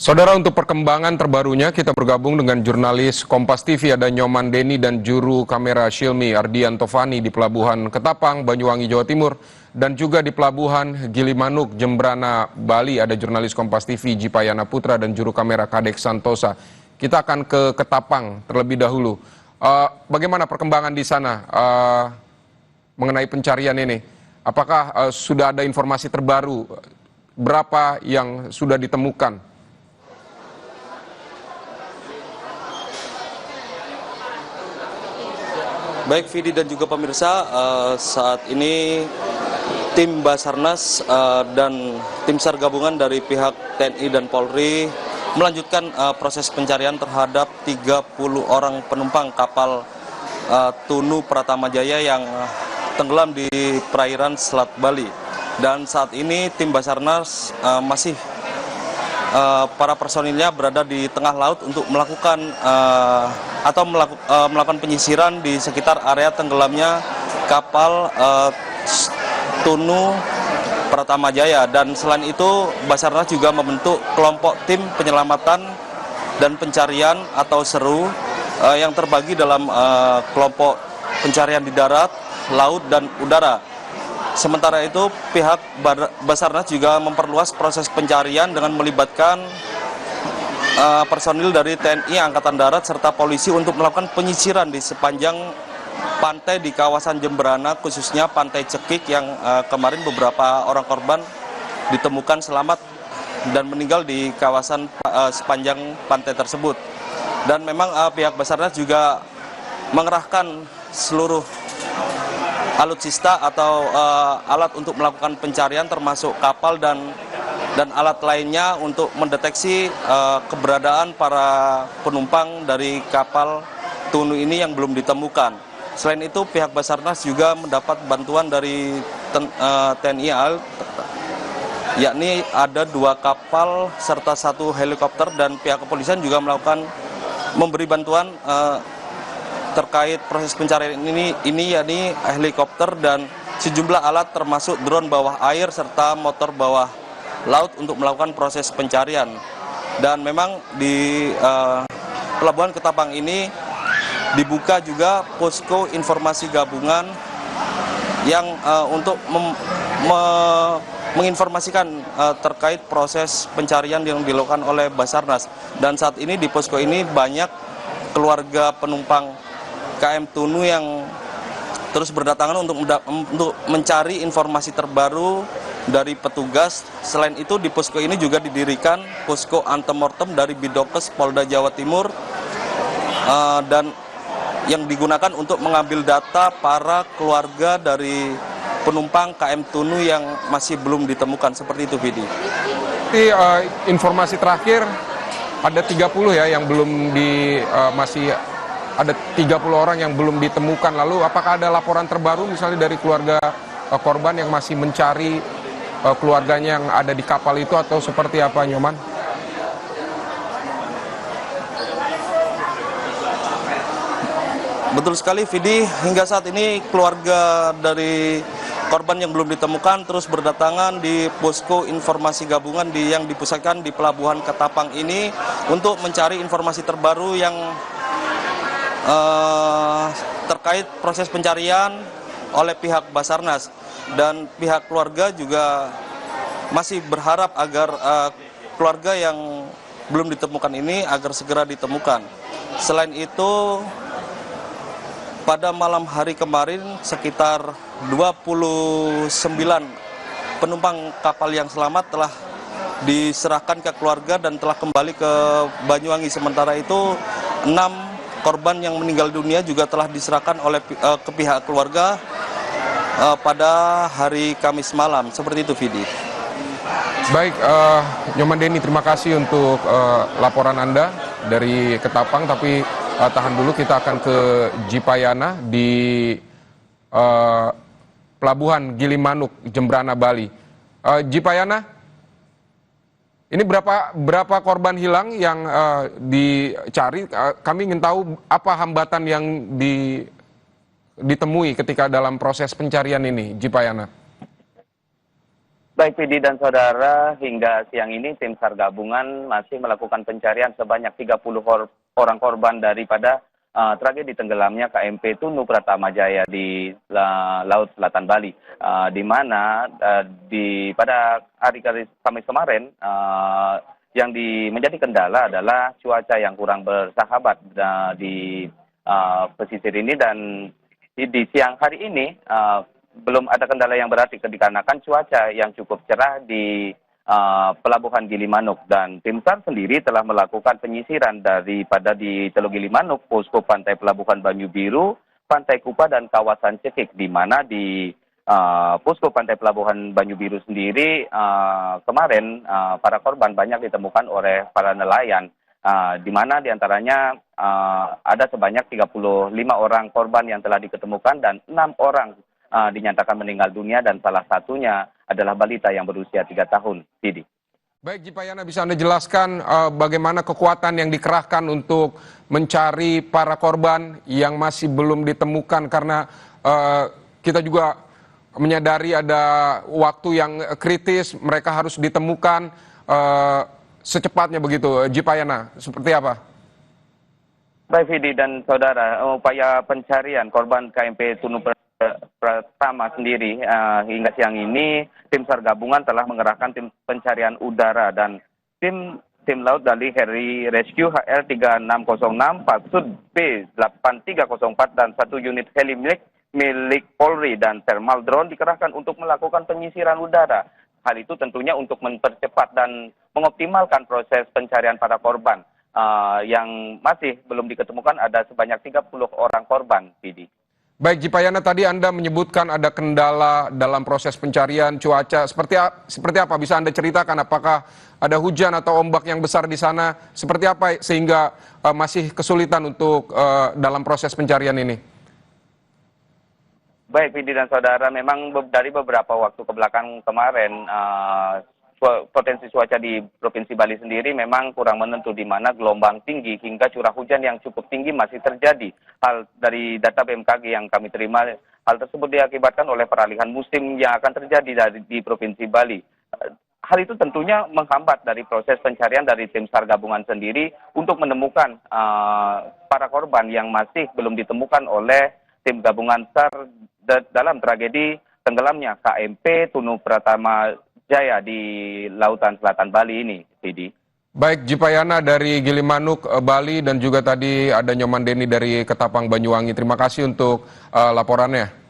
Saudara, untuk perkembangan terbarunya kita bergabung dengan jurnalis Kompas TV, ada Nyoman Denny dan juru kamera Shilmi Ardian Tovani di Pelabuhan Ketapang, Banyuwangi, Jawa Timur, dan juga di Pelabuhan Gilimanuk, Jembrana, Bali ada jurnalis Kompas TV Jipayana Putra dan juru kamera Kadek Santosa. Kita akan ke Ketapang terlebih dahulu. Bagaimana perkembangan di sana mengenai pencarian ini? Apakah sudah ada informasi terbaru? Berapa yang sudah ditemukan? Baik Vidi dan juga pemirsa, saat ini tim Basarnas dan tim SAR gabungan dari pihak TNI dan Polri melanjutkan proses pencarian terhadap 30 orang penumpang kapal Tunu Pratama Jaya yang tenggelam di perairan Selat Bali. Dan saat ini tim Basarnas masih para personilnya berada di tengah laut untuk melakukan melakukan penyisiran di sekitar area tenggelamnya kapal Tunu Pratama Jaya. Dan selain itu Basarnas juga membentuk kelompok tim penyelamatan dan pencarian atau SERU yang terbagi dalam kelompok pencarian di darat, laut, dan udara. Sementara itu pihak Basarnas juga memperluas proses pencarian dengan melibatkan personil dari TNI Angkatan Darat serta polisi untuk melakukan penyisiran di sepanjang pantai di kawasan Jembrana, khususnya Pantai Cekik yang kemarin beberapa orang korban ditemukan selamat dan meninggal di kawasan sepanjang pantai tersebut. Dan memang pihak Basarnas juga mengerahkan seluruh alutsista atau alat untuk melakukan pencarian termasuk kapal dan alat lainnya untuk mendeteksi keberadaan para penumpang dari kapal Tunu ini yang belum ditemukan. Selain itu pihak Basarnas juga mendapat bantuan dari TNI AL, yakni ada 2 kapal serta 1 helikopter, dan pihak kepolisian juga memberi bantuan terkait proses pencarian ini yakni helikopter dan sejumlah alat termasuk drone bawah air serta motor bawah laut untuk melakukan proses pencarian. Dan memang di Pelabuhan Ketapang ini dibuka juga posko informasi gabungan yang untuk menginformasikan terkait proses pencarian yang dilakukan oleh Basarnas. Dan saat ini di posko ini banyak keluarga penumpang KM Tunu yang terus berdatangan untuk mencari informasi terbaru dari petugas. Selain itu di posko ini juga didirikan posko antemortem dari Bidokes Polda Jawa Timur dan yang digunakan untuk mengambil data para keluarga dari penumpang KM Tunu yang masih belum ditemukan. Seperti itu, Vidi. Informasi terakhir ada 30 ya yang belum masih ada 30 orang yang belum ditemukan. Lalu apakah ada laporan terbaru misalnya dari keluarga korban yang masih mencari keluarganya yang ada di kapal itu, atau seperti apa, Nyoman? Betul sekali, Vidi. Hingga saat ini keluarga dari korban yang belum ditemukan terus berdatangan di posko informasi gabungan yang dipusatkan di Pelabuhan Ketapang ini untuk mencari informasi terbaru yang terkait proses pencarian oleh pihak Basarnas. Dan pihak keluarga juga masih berharap agar keluarga yang belum ditemukan ini agar segera ditemukan. Selain itu, pada malam hari kemarin sekitar 29 penumpang kapal yang selamat telah diserahkan ke keluarga dan telah kembali ke Banyuwangi. Sementara itu 6 korban yang meninggal dunia juga telah diserahkan ke pihak keluarga pada hari Kamis malam. Seperti itu, Vidi. Baik, Nyoman Denny, terima kasih untuk laporan Anda dari Ketapang. Tapi tahan dulu, kita akan ke Jipayana di Pelabuhan Gilimanuk, Jembrana, Bali. Jipayana, ini berapa korban hilang yang dicari? Kami ingin tahu apa hambatan yang ditemui ketika dalam proses pencarian ini, Jipayana. Baik Vidi dan saudara, hingga siang ini tim SAR gabungan masih melakukan pencarian sebanyak 30 orang korban daripada tragedi tenggelamnya KMP Tunu Pratama Jaya di Laut Selatan Bali, di mana pada hari Kamis kemarin yang menjadi kendala adalah cuaca yang kurang bersahabat di pesisir ini, dan di siang hari ini belum ada kendala yang berarti dikarenakan cuaca yang cukup cerah di Pelabuhan Gilimanuk, dan tim SAR sendiri telah melakukan penyisiran daripada di Teluk Gilimanuk, posko pantai Pelabuhan Banyu Biru, Pantai Kupa dan kawasan Cekik, di mana di posko pantai Pelabuhan Banyu Biru sendiri kemarin para korban banyak ditemukan oleh para nelayan, di mana diantaranya ada sebanyak 35 orang korban yang telah diketemukan dan 6 orang dinyatakan meninggal dunia, dan salah satunya adalah balita yang berusia 3 tahun. Didi. Baik, Jipayana, bisa Anda jelaskan bagaimana kekuatan yang dikerahkan untuk mencari para korban yang masih belum ditemukan, karena kita juga menyadari ada waktu yang kritis, mereka harus ditemukan secepatnya begitu. Jipayana, seperti apa? Baik Vidi dan saudara, upaya pencarian korban KMP Tunu Pratama sendiri hingga siang ini tim SAR gabungan telah mengerahkan tim pencarian udara dan tim laut dari Heli Rescue HL 3606, Paksud B8304 dan 1 unit heli milik Polri dan thermal drone dikerahkan untuk melakukan penyisiran udara. Hal itu tentunya untuk mempercepat dan mengoptimalkan proses pencarian para korban yang masih belum diketemukan. Ada sebanyak 30 orang korban, Vidi. Baik, Jipayana, tadi Anda menyebutkan ada kendala dalam proses pencarian cuaca. Seperti apa? Bisa Anda ceritakan apakah ada hujan atau ombak yang besar di sana? Seperti apa sehingga masih kesulitan untuk dalam proses pencarian ini? Baik, Vidi dan saudara, memang dari beberapa waktu ke belakang kemarin potensi cuaca di Provinsi Bali sendiri memang kurang menentu, di mana gelombang tinggi hingga curah hujan yang cukup tinggi masih terjadi. Hal dari data BMKG yang kami terima, hal tersebut diakibatkan oleh peralihan musim yang akan terjadi di Provinsi Bali. Hal itu tentunya menghambat dari proses pencarian dari tim SAR gabungan sendiri untuk menemukan para korban yang masih belum ditemukan oleh tim gabungan SAR dalam tragedi tenggelamnya KMP Tunu Pratama Jaya di Lautan Selatan Bali ini, Didi. Baik, Jipayana dari Gilimanuk, Bali, dan juga tadi ada Nyoman Deni dari Ketapang, Banyuwangi. Terima kasih untuk laporannya.